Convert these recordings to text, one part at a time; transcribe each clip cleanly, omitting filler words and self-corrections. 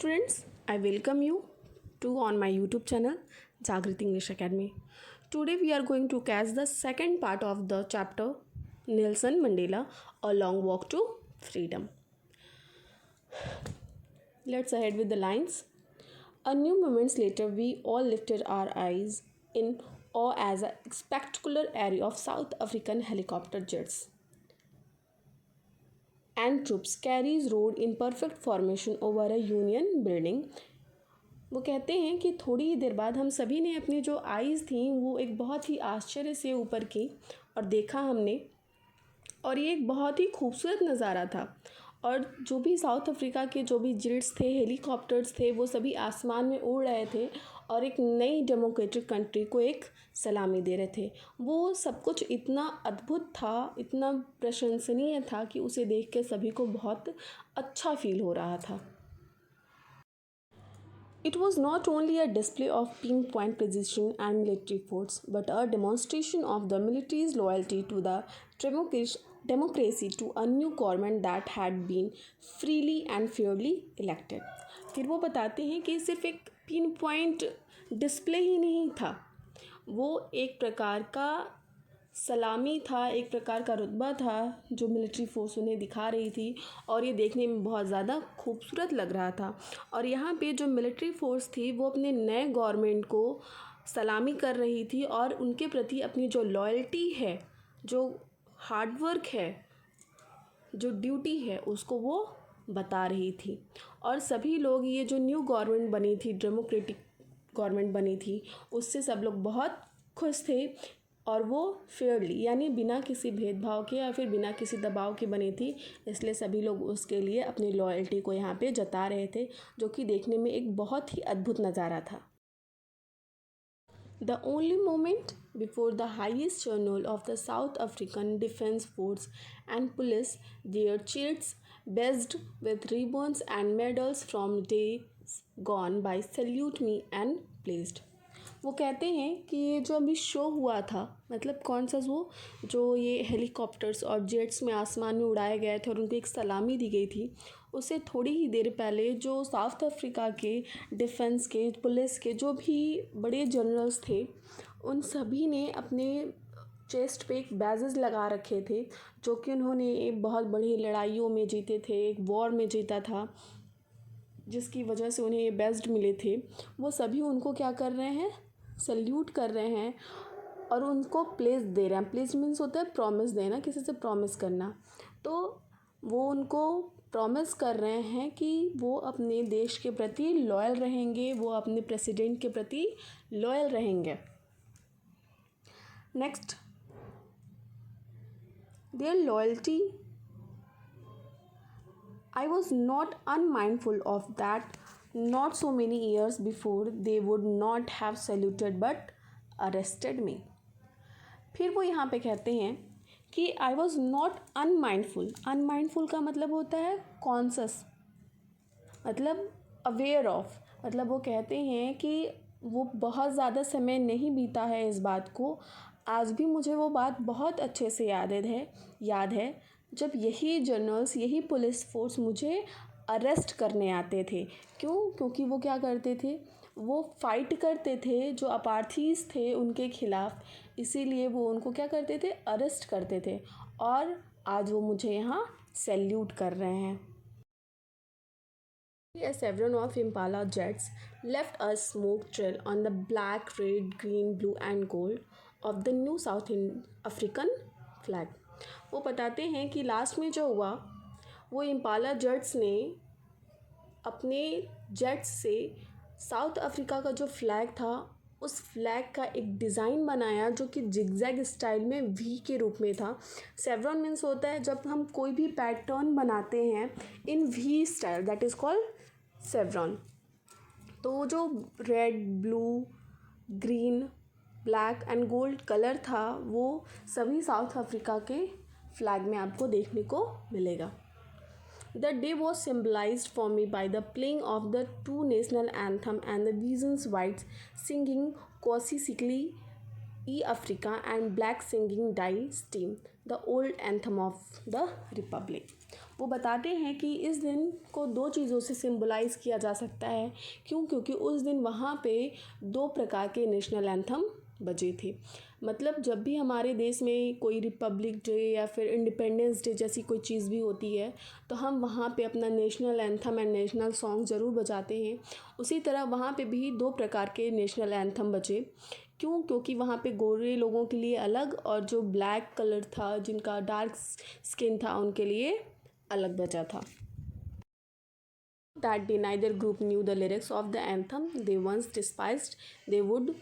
students, I welcome you to on my YouTube channel Jagrit English Academy. Today we are going to catch the second part of the chapter Nelson Mandela, A Long Walk to Freedom. Let's ahead with the lines. A few moments later, we all lifted our eyes in awe as a spectacular array of South African helicopter jets and troops carriers rode in perfect formation over a union building. वो कहते हैं कि थोड़ी ही देर बाद हम सभी ने अपनी जो आईज़ थी वो एक बहुत ही आश्चर्य से ऊपर की और देखा हमने, और ये एक बहुत ही खूबसूरत नज़ारा था। और जो भी साउथ अफ्रीका के जो भी जेट्स थे, हेलीकॉप्टर्स थे, वो सभी आसमान में उड़ रहे थे और एक नई डेमोक्रेटिक कंट्री को एक सलामी दे रहे थे। वो सब कुछ इतना अद्भुत था, इतना प्रशंसनीय था कि उसे देख के सभी को बहुत अच्छा फील हो रहा था। It was not only a display of pinpoint precision and military force, but a demonstration of the military's loyalty to the democracy to a new government that had been freely and fairly elected. फिर वो बताते हैं कि सिर्फ एक pin point display ही नहीं था, वो एक प्रकार का सलामी था, एक प्रकार का रुतबा था जो मिलिट्री फोर्स उन्हें दिखा रही थी, और ये देखने में बहुत ज़्यादा खूबसूरत लग रहा था। और यहाँ पे जो मिलिट्री फोर्स थी वो अपने नए गवर्नमेंट को सलामी कर रही थी और उनके प्रति अपनी जो लॉयल्टी है, जो हार्डवर्क है, जो ड्यूटी है, उसको वो बता रही थी। और सभी लोग, ये जो न्यू गवर्नमेंट बनी थी, डेमोक्रेटिक गवर्नमेंट बनी थी, उससे सब लोग बहुत खुश थे, और वो फेयरली यानी बिना किसी भेदभाव के या फिर बिना किसी दबाव के बनी थी, इसलिए सभी लोग उसके लिए अपनी लॉयल्टी को यहाँ पे जता रहे थे, जो कि देखने में एक बहुत ही अद्भुत नज़ारा था। The only moment before the highest journal of the South African Defence Force and police, their cheers badged with ribbons and medals from days gone by salute me and placed. वो कहते हैं कि ये जो अभी शो हुआ था, मतलब कौन सा शो, जो ये हेलीकॉप्टर्स और जेट्स में आसमान में उड़ाए गए थे और उनको एक सलामी दी गई थी, उससे थोड़ी ही देर पहले जो साउथ अफ्रीका के डिफेंस के, पुलिस के जो भी बड़े जनरल्स थे, उन सभी ने अपने चेस्ट पे एक बैजेस लगा रखे थे, जो कि उन्होंने एक बहुत बड़ी लड़ाइयों में जीते थे, एक वॉर में जीता था, जिसकी वजह से उन्हें ये बेस्ट मिले थे। वो सभी उनको क्या कर रहे हैं, सल्यूट कर रहे हैं और उनको प्लेस दे रहे हैं। प्लेस मीन्स होता है प्रॉमिस देना, किसी से प्रॉमिस करना। तो वो उनको प्रॉमिस कर रहे हैं कि वो अपने देश के प्रति लॉयल रहेंगे, वो अपने प्रेसिडेंट के प्रति लॉयल रहेंगे। Next, their loyalty, I was not unmindful of that. Not so many years before, they would not have saluted but arrested me. फिर वो यहाँ पे कहते हैं कि I was not unmindful. Unmindful का मतलब होता है कॉन्शस, मतलब अवेयर ऑफ। मतलब वो कहते हैं कि वो बहुत ज़्यादा समय नहीं बीता है इस बात को, आज भी मुझे वो बात बहुत अच्छे से याद है जब यही जनरल्स, यही पुलिस फोर्स मुझे अरेस्ट करने आते थे। क्योंकि वो क्या करते थे, वो फाइट करते थे जो अपार्थीज थे उनके खिलाफ, इसीलिए वो उनको क्या करते थे, अरेस्ट करते थे, और आज वो मुझे यहाँ सैल्यूट कर रहे हैं। A chevron of Impala jets left a smoke trail on the black, red, green, blue and gold of the new South African flag. वो बताते हैं कि लास्ट में जो हुआ, वो इम्पाला जेट्स ने अपने जेट्स से साउथ अफ्रीका का जो फ्लैग था, उस फ्लैग का एक डिज़ाइन बनाया जो कि जिगजैग स्टाइल में वी के रूप में था। सेवरॉन मीन्स होता है जब हम कोई भी पैटर्न बनाते हैं in V style, that is called chevron. तो जो red, blue, green, black and gold colour था, वो सभी साउथ अफ्रीका के फ्लैग में आपको देखने को मिलेगा। The day was symbolized for me by the playing of the two national anthem and the Vision's Whites singing cautiously ई Africa and black singing Die Stem the old anthem of the republic. वो बताते हैं कि इस दिन को दो चीज़ों से सिंबलाइज किया जा सकता है। क्यों? क्योंकि उस दिन वहाँ पे दो प्रकार के नेशनल एंथम बजे थे। मतलब जब भी हमारे देश में कोई रिपब्लिक डे या फिर इंडिपेंडेंस डे जैसी कोई चीज़ भी होती है तो हम वहाँ पे अपना national anthem and national song ज़रूर बजाते हैं। उसी तरह वहाँ पे भी दो प्रकार के नेशनल एंथम बजे। क्यों? क्योंकि वहाँ पे गोरे लोगों के लिए अलग और जो ब्लैक कलर था, जिनका डार्क स्किन था, उनके लिए अलग बजा था। That day neither group knew the lyrics of the anthem they once despised, they would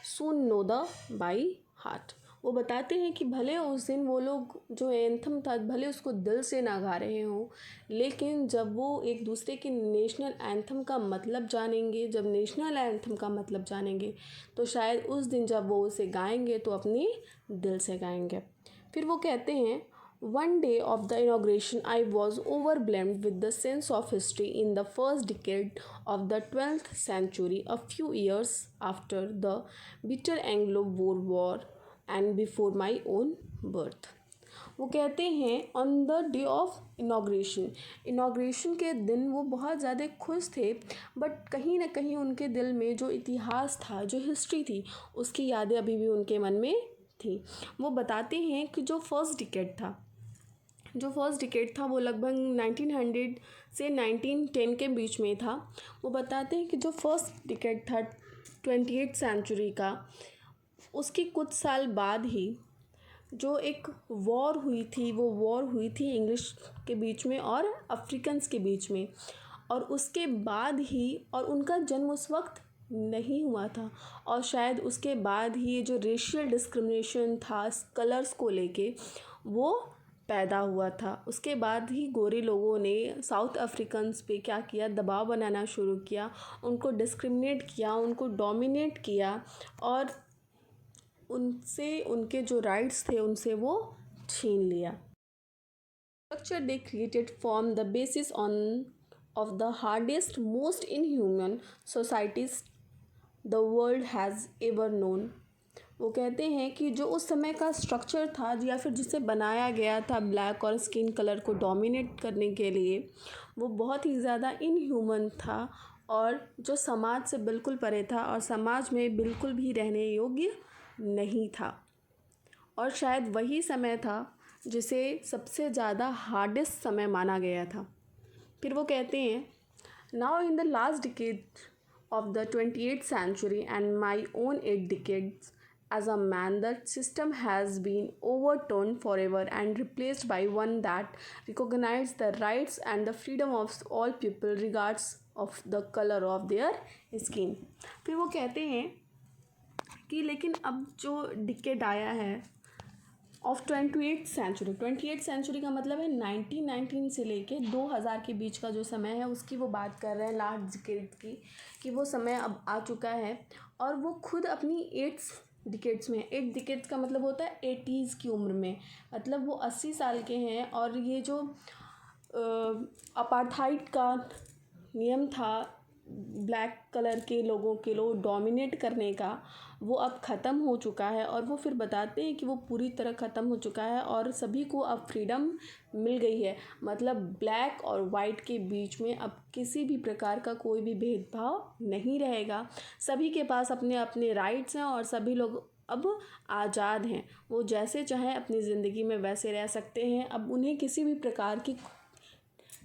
soon know the by heart। वो बताते हैं कि भले उस दिन वो लोग जो एंथम था भले उसको दिल से ना गा रहे हों, लेकिन जब वो एक दूसरे के नेशनल एंथम का मतलब जानेंगे, जब नेशनल एंथम का मतलब जानेंगे तो शायद उस दिन जब वो उसे गाएंगे तो अपने दिल से गाएंगे। फिर वो कहते हैं, one day of the inauguration, I was overwhelmed with the sense of history in the first decade of the 12th century, a few years after the bitter Anglo-Boer War and before my own birth। वो कहते हैं on the day of inauguration के दिन वो बहुत ज़्यादा खुश थे, बट कहीं ना कहीं उनके दिल में जो इतिहास था, जो हिस्ट्री थी, उसकी यादें अभी भी उनके मन में थी। वो बताते हैं कि जो फर्स्ट डिकेड था वो लगभग 1900 से 1910 के बीच में था। वो बताते हैं कि जो फर्स्ट डिकेड था 28th सेंचुरी का, उसके कुछ साल बाद ही जो एक वॉर हुई थी, वो वॉर हुई थी इंग्लिश के बीच में और अफ्रीकन्स के बीच में, और उसके बाद ही, और उनका जन्म उस वक्त नहीं हुआ था, और शायद उसके बाद ही ये जो रेशियल डिस्क्रिमिनेशन था कलर्स को लेके वो पैदा हुआ था। उसके बाद ही गोरे लोगों ने साउथ अफ्रीकन्स पे क्या किया, दबाव बनाना शुरू किया, उनको डिस्क्रिमिनेट किया, उनको डोमिनेट किया, और उनसे उनके जो राइट्स थे उनसे वो छीन लिया। Structure they created form the basis on off the hardest most inhuman societies the world has ever known. वो कहते हैं कि जो उस समय का स्ट्रक्चर था या फिर जिसे बनाया गया था ब्लैक और स्किन कलर को डोमिनेट करने के लिए, वो बहुत ही ज़्यादा इनह्यूमन था और जो समाज से बिल्कुल परे था और समाज में बिल्कुल भी रहने योग्य नहीं था। और शायद वही समय था जिसे सबसे ज़्यादा हार्डेस्ट समय माना गया था। फिर वो कहते हैं, now in the last decade of the 28th century and my own 8 decades as a man, the system has been overturned forever and replaced by one that recognizes the rights and the freedom of all people regardless of the color of their skin। फिर वो कहते हैं कि लेकिन अब जो decade आया है ऑफ 28th सेंचुरी का मतलब है 1919 से लेके 2000 के बीच का जो समय है उसकी वो बात कर रहे हैं, लास्ट डिकेड की, कि वो समय अब आ चुका है। और वो खुद अपनी 8 डिकेड्स में, 8 डिकेड्स का मतलब होता है 80s की उम्र में, मतलब वो 80 साल के हैं। और ये जो अपार्थाइड का नियम था ब्लैक कलर के लोगों के लोग डोमिनेट करने का, वो अब ख़त्म हो चुका है। और वो फिर बताते हैं कि वो पूरी तरह ख़त्म हो चुका है और सभी को अब फ्रीडम मिल गई है। मतलब ब्लैक और वाइट के बीच में अब किसी भी प्रकार का कोई भी भेदभाव नहीं रहेगा, सभी के पास अपने अपने राइट्स हैं और सभी लोग अब आज़ाद हैं। वो जैसे चाहें अपनी ज़िंदगी में वैसे रह सकते हैं। अब उन्हें किसी भी प्रकार की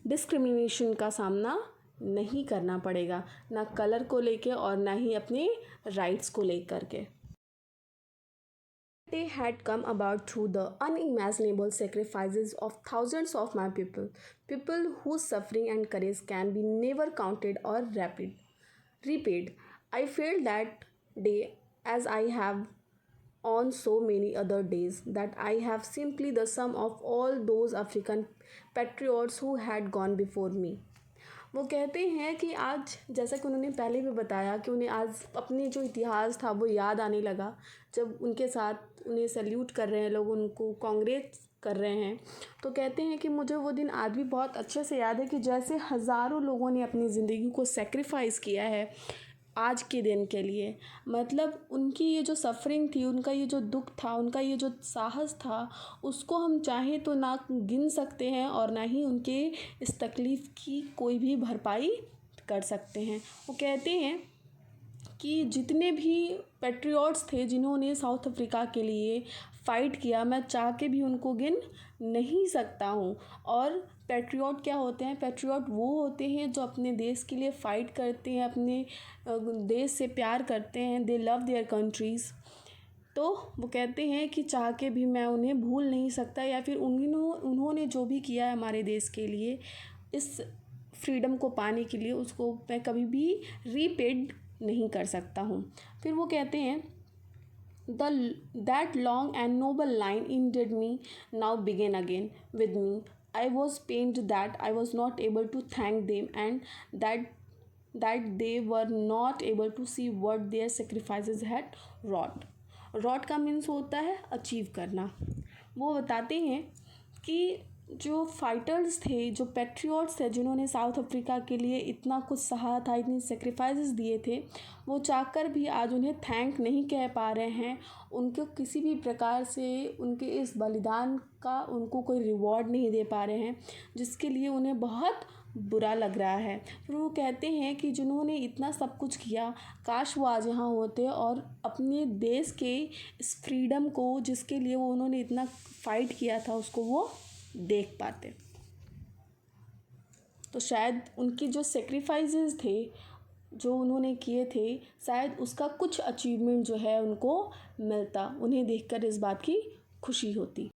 डिस्क्रिमिनेशन का सामना नहीं करना पड़ेगा, ना कलर को लेके और ना ही अपने राइट्स को लेकर के। They had come about through the unimaginable sacrifices of thousands of my people whose suffering and courage can be never counted or repaid. I felt that day as I have on so many other days, that I have simply the sum of all those African patriots who had gone before me। वो कहते हैं कि आज, जैसा कि उन्होंने पहले भी बताया, कि उन्हें आज अपने जो इतिहास था वो याद आने लगा, जब उनके साथ उन्हें सैल्यूट कर रहे हैं लोग, उनको कांग्रेस कर रहे हैं। तो कहते हैं कि मुझे वो दिन आज भी बहुत अच्छे से याद है कि जैसे हज़ारों लोगों ने अपनी ज़िंदगी को सेक्रीफाइस किया है आज के दिन के लिए। मतलब उनकी ये जो सफ़रिंग थी, उनका ये जो दुख था, उनका ये जो साहस था, उसको हम चाहें तो ना गिन सकते हैं और ना ही उनके इस तकलीफ़ की कोई भी भरपाई कर सकते हैं। वो कहते हैं कि जितने भी पैट्रियट्स थे जिन्होंने साउथ अफ्रीका के लिए फ़ाइट किया, मैं चाह के भी उनको गिन नहीं सकता हूँ। और पैट्रियट क्या होते हैं? पैट्रियट वो होते हैं जो अपने देश के लिए फ़ाइट करते हैं, अपने देश से प्यार करते हैं, दे लव देयर कंट्रीज़। तो वो कहते हैं कि चाह के भी मैं उन्हें भूल नहीं सकता, या फिर उन्होंने जो भी किया है हमारे देश के लिए, इस फ्रीडम को पाने के लिए, उसको मैं कभी भी रीपेड नहीं कर सकता हूँ। फिर वो कहते हैं The that long and noble line ended me now began again with me. I was pained that I was not able to thank them, and that they were not able to see what their sacrifices had wrought. Wrought का means होता है achieve करना। वो बताते हैं कि जो fighters थे, जो पैट्रियट्स थे, जिन्होंने साउथ अफ्रीका के लिए इतना कुछ सहा था, इतनी सेक्रीफाइसेस दिए थे, वो चाहकर भी आज उन्हें थैंक नहीं कह पा रहे हैं। उनको किसी भी प्रकार से उनके इस बलिदान का उनको कोई रिवॉर्ड नहीं दे पा रहे हैं, जिसके लिए उन्हें बहुत बुरा लग रहा है। फिर वो कहते हैं कि जिन्होंने इतना सब कुछ किया, काश वो आज यहाँ होते और अपने देश के इस फ्रीडम को, जिसके लिए वो उन्होंने इतना फ़ाइट किया था, उसको वो देख पाते। तो शायद उनकी जो सेक्रीफाइसेस थे, जो उन्होंने किए थे, शायद उसका कुछ अचीवमेंट जो है उनको मिलता, उन्हें देखकर इस बात की खुशी होती।